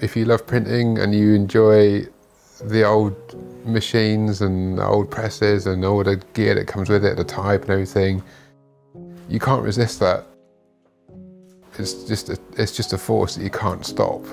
if you love printing and you enjoy the old machines and the old presses and all the gear that comes with it, the type and everything, you can't resist that. It's just a force that you can't stop.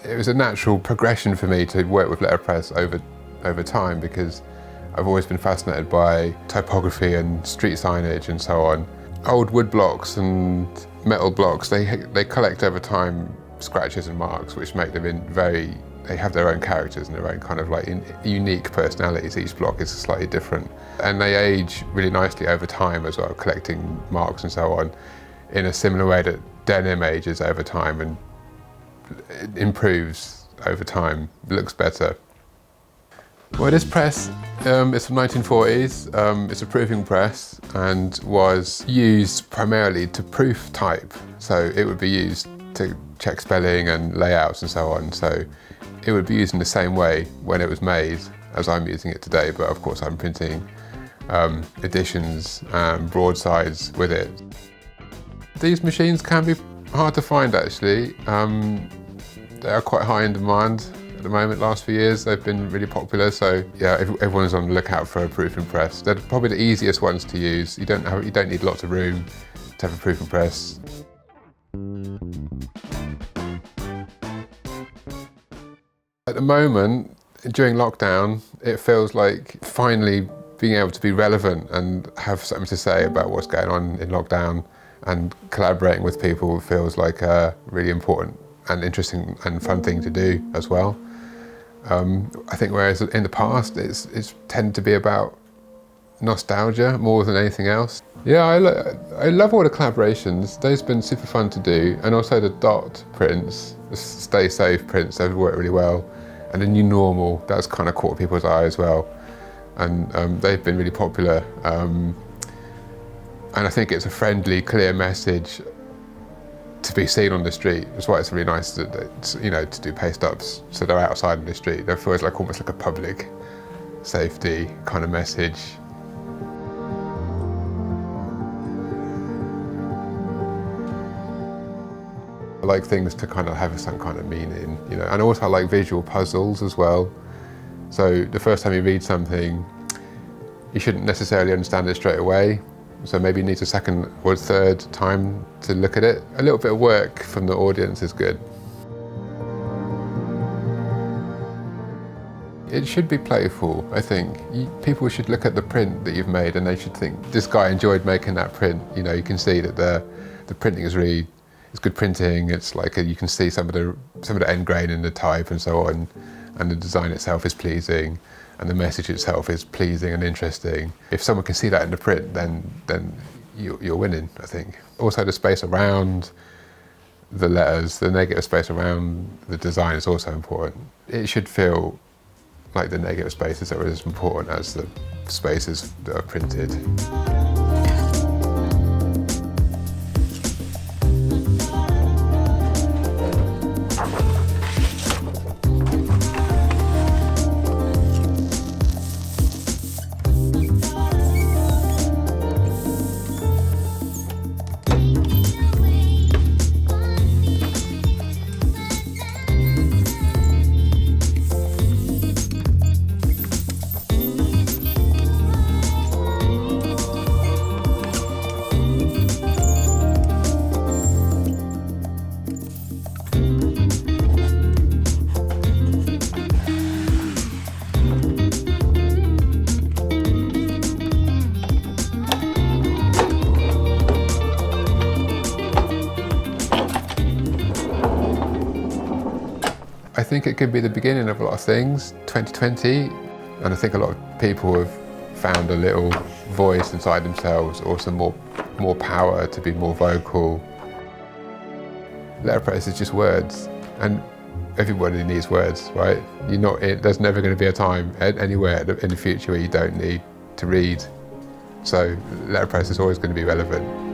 It was a natural progression for me to work with letterpress over time, because I've always been fascinated by typography and street signage and so on. Old wood blocks and metal blocks, they collect over time scratches and marks, which make them they have their own characters and their own kind of like unique personalities. Each block is slightly different. And they age really nicely over time as well, collecting marks and so on, in a similar way that denim ages over time and it improves over time, it looks better. Well, this press is from 1940s. It's a proofing press and was used primarily to proof type. So it would be used to check spelling and layouts and so on. So it would be used in the same way when it was made as I'm using it today, but of course I'm printing editions and broadsides with it. These machines can be hard to find actually. They are quite high in demand at the moment. Last few years they've been really popular, so yeah, everyone's on the lookout for a proofing press. They're probably the easiest ones to use. You don't need lots of room to have a proofing press. At the moment, during lockdown, it feels like finally being able to be relevant and have something to say about what's going on in lockdown, and collaborating with people feels like a really important and interesting and fun thing to do as well. I think whereas in the past it's tended to be about nostalgia more than anything else. Yeah, I love all the collaborations. They've been super fun to do, and also the dot prints, the stay safe prints, they've worked really well. And the new normal, that's kind of caught people's eye as well. And they've been really popular. And I think it's a friendly, clear message to be seen on the street. That's why it's really nice to do paste ups so they're outside in the street. It feels like almost like a public safety kind of message. I like things to kind of have some kind of meaning, and also I like visual puzzles as well. So the first time you read something, you shouldn't necessarily understand it straight away. So maybe you need a second or third time to look at it. A little bit of work from the audience is good. It should be playful, I think. People should look at the print that you've made and they should think, this guy enjoyed making that print. You can see that the printing is really, it's good printing. It's like you can see some of the end grain in the type and so on, and the design itself is pleasing. And the message itself is pleasing and interesting. If someone can see that in the print, then you're winning, I think. Also the space around the letters, the negative space around the design is also important. It should feel like the negative spaces are as important as the spaces that are printed. I think it could be the beginning of a lot of things, 2020, and I think a lot of people have found a little voice inside themselves, or some more power to be more vocal. Letterpress is just words, and everybody needs words, right? There's never going to be a time anywhere in the future where you don't need to read. So letterpress is always going to be relevant.